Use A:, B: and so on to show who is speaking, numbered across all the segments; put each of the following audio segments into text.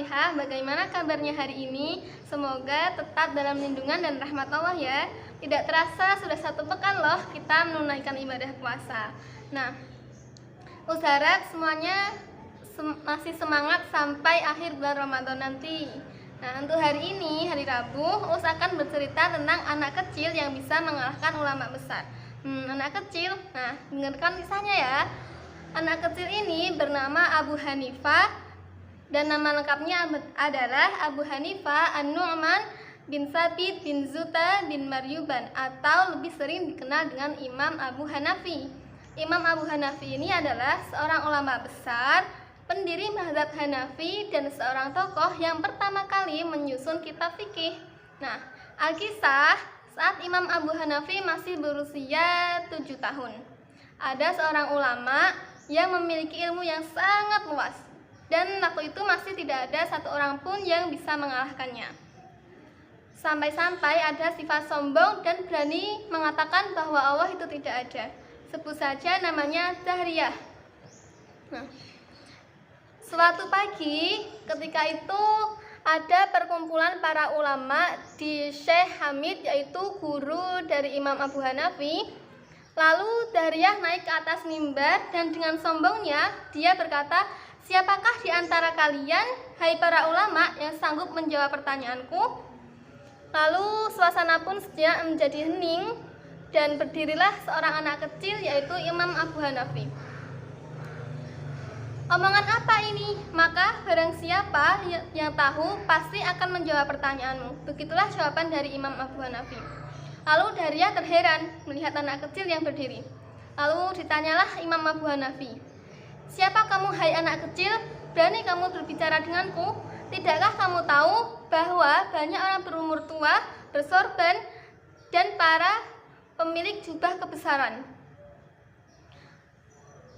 A: Salihah, bagaimana kabarnya hari ini? Semoga tetap dalam lindungan dan rahmat Allah ya. Tidak terasa sudah 1 pekan loh kita menunaikan ibadah puasa. Nah, Us harap semuanya masih semangat sampai akhir bulan Ramadan nanti. Nah, untuk hari ini, hari Rabu, Us akan bercerita tentang anak kecil yang bisa mengalahkan ulama besar. Anak kecil, nah dengarkan kisahnya ya. Anak kecil ini bernama Abu Hanifah dan nama lengkapnya adalah Abu Hanifah An-Nu'man bin Sabit bin Zuta bin Maryuban, atau lebih sering dikenal dengan Imam Abu Hanafi. Imam Abu Hanafi ini adalah seorang ulama besar, pendiri mazhab Hanafi, dan seorang tokoh yang pertama kali menyusun kitab fikih. Nah, Alkisah, saat Imam Abu Hanafi masih berusia 7 tahun, ada seorang ulama yang memiliki ilmu yang sangat luas, dan waktu itu masih tidak ada satu orang pun yang bisa mengalahkannya. Sampai-sampai ada sifat sombong dan berani mengatakan bahwa Allah itu tidak ada. Sebut saja namanya Zahriyah. Nah, suatu pagi ketika itu ada perkumpulan para ulama di Syekh Hamid, yaitu guru dari Imam Abu Hanafi. Lalu Zahriyah naik ke atas mimbar dan dengan sombongnya dia berkata, "Siapakah di antara kalian, hai para ulama, yang sanggup menjawab pertanyaanku?" Lalu suasana pun sejenak menjadi hening dan berdirilah seorang anak kecil, yaitu Imam Abu Hanafi. "Omongan apa ini? Maka barang siapa yang tahu pasti akan menjawab pertanyaanmu." Begitulah jawaban dari Imam Abu Hanafi. Lalu Zahriyah terheran melihat anak kecil yang berdiri. Lalu ditanyalah Imam Abu Hanafi, "Siapa kamu, hai anak kecil? Berani kamu berbicara denganku? Tidakkah kamu tahu bahwa banyak orang berumur tua, bersorban, dan para pemilik jubah kebesaran?"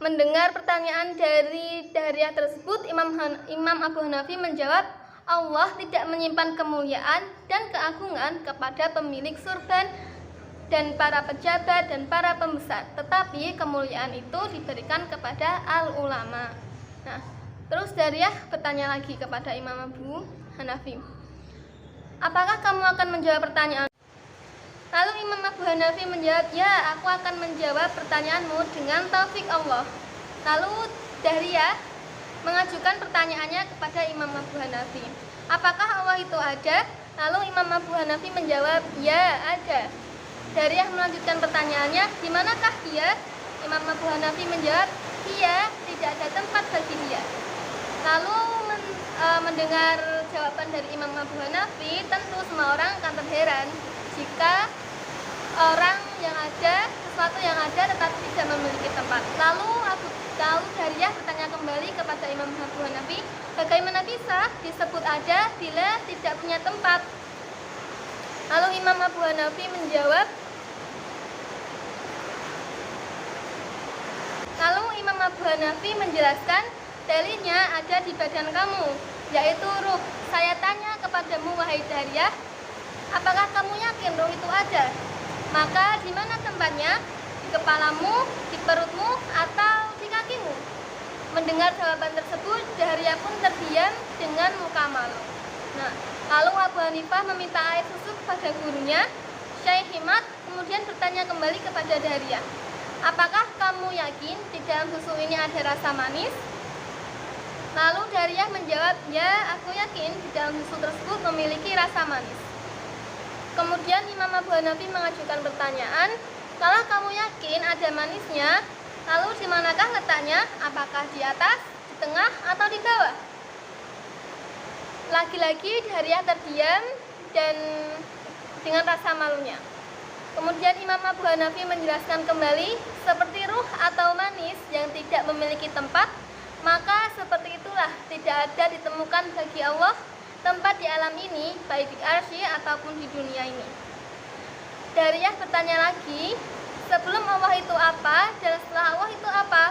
A: Mendengar pertanyaan dari Zahriyah tersebut, Imam Abu Hanafi menjawab, "Allah tidak menyimpan kemuliaan dan keagungan kepada pemilik surban dan para pejabat dan para pembesar, tetapi kemuliaan itu diberikan kepada al-ulama." Nah, terus Zahriyah bertanya lagi kepada Imam Abu Hanafi, "Apakah kamu akan menjawab pertanyaan?" Lalu Imam Abu Hanafi menjawab, "Ya, aku akan menjawab pertanyaanmu dengan taufik Allah." Lalu Zahriyah mengajukan pertanyaannya kepada Imam Abu Hanafi, "Apakah Allah itu ada?" Lalu Imam Abu Hanafi menjawab, "Ya, ada." Zahriyah melanjutkan pertanyaannya, "Di manakah dia?" Imam Abu Hanafi menjawab, "Dia tidak ada tempat bagi dia." Lalu mendengar jawaban dari Imam Abu Hanafi, tentu semua orang akan terheran jika sesuatu yang ada tetapi tidak memiliki tempat. Lalu Zahriyah bertanya kembali kepada Imam Abu Hanafi, "Bagaimana bisa disebut ada bila tidak punya tempat?" Lalu Imam Abu Hanafi menjelaskan, "Dalilnya ada di badan kamu, yaitu ruh. Saya tanya kepadamu, wahai Zahriyah, apakah kamu yakin ruh itu ada? Maka di mana tempatnya? Di kepalamu, di perutmu, atau di kakimu?" Mendengar jawaban tersebut, Zahriyah pun terdiam dengan muka malu. Nah, lalu Abu Hanifah meminta air susu kepada gurunya, Syekh Hamid, kemudian bertanya kembali kepada Zahriyah, "Apakah kamu yakin di dalam susu ini ada rasa manis?" Lalu Zahriyah menjawab, "Ya, aku yakin di dalam susu tersebut memiliki rasa manis." Kemudian Imam Abu Hanafi mengajukan pertanyaan, "Kalau kamu yakin ada manisnya, lalu di manakah letaknya? Apakah di atas, di tengah, atau di bawah?" Lagi-lagi Zahriyah terdiam dan dengan rasa malunya. Kemudian Imam Abu Hanafi menjelaskan kembali, "Seperti ruh atau manis yang tidak memiliki tempat, maka seperti itulah tidak ada ditemukan bagi Allah tempat di alam ini, baik di arsy ataupun di dunia ini." Zahriyah bertanya lagi, "Sebelum Allah itu apa dan setelah Allah itu apa?"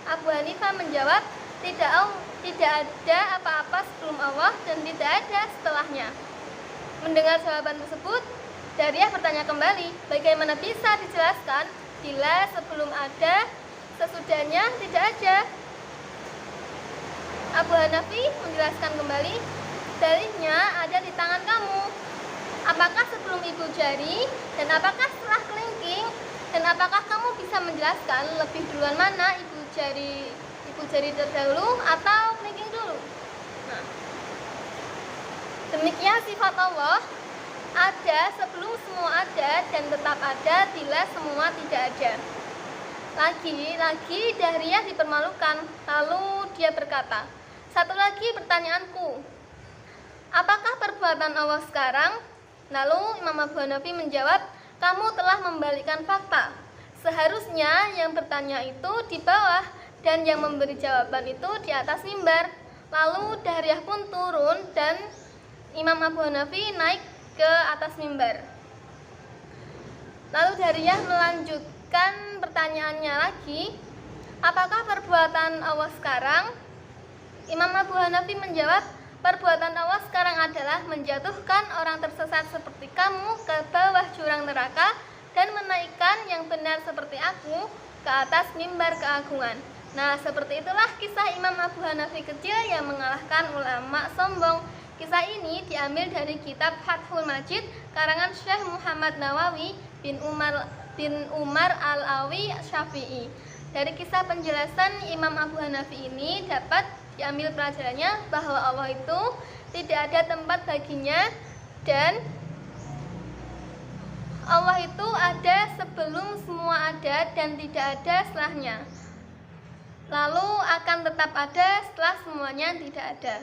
A: Abu Hanifah menjawab, tidak ada apa-apa sebelum Allah dan tidak ada setelahnya." Mendengar jawaban tersebut, Zahriyah bertanya kembali, "Bagaimana bisa dijelaskan bila sebelum ada, sesudahnya tidak ada?" Abu Hanafi menjelaskan kembali, dalilnya ada di tangan kamu. Apakah sebelum ibu jari dan apakah setelah kelingking, dan apakah kamu bisa menjelaskan lebih duluan mana ibu jari terdahulu atau kelingking dulu? Nah, demikian sifat Allah, ada sebelum semua ada dan tetap ada bila semua tidak ada. Lagi Dahriyah dipermalukan, lalu dia berkata, satu lagi pertanyaanku, apakah perbuatan Allah sekarang? Lalu Imam Abu Hanafi menjawab, kamu telah membalikkan fakta. Seharusnya yang bertanya itu di bawah dan yang memberi jawaban itu di atas mimbar. Lalu Dahriyah pun turun dan Imam Abu Hanafi naik ke atas mimbar. Lalu Dahriyah melanjutkan pertanyaannya lagi, apakah perbuatan Allah sekarang? Imam Abu Hanafi menjawab, perbuatan Allah sekarang adalah menjatuhkan orang tersesat seperti kamu ke bawah jurang neraka dan menaikkan yang benar seperti aku ke atas mimbar keagungan. Nah, seperti itulah kisah Imam Abu Hanafi kecil yang mengalahkan ulama sombong. Kisah ini diambil dari kitab Fathul Majid karangan Syekh Muhammad Nawawi bin Umar Al-Awi Syafi'i. Dari kisah penjelasan Imam Abu Hanafi ini dapat diambil pelajarannya bahwa Allah itu tidak ada tempat baginya dan Allah itu ada sebelum semua ada dan tidak ada setelahnya. Lalu akan tetap ada setelah semuanya tidak ada.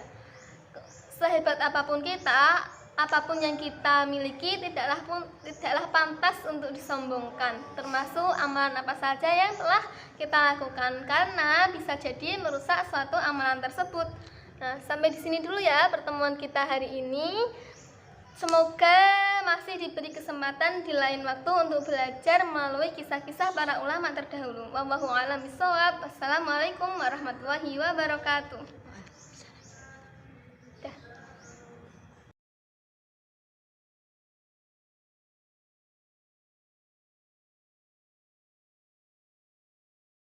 A: Sehebat apapun kita, apapun yang kita miliki tidaklah pantas untuk disombongkan, termasuk amalan apa saja yang telah kita lakukan, karena bisa jadi merusak suatu amalan tersebut. Nah, sampai di sini dulu ya pertemuan kita hari ini. Semoga masih diberi kesempatan di lain waktu untuk belajar melalui kisah-kisah para ulama terdahulu. Wallahu a'lam bishawab. Wassalamualaikum warahmatullahi wabarakatuh.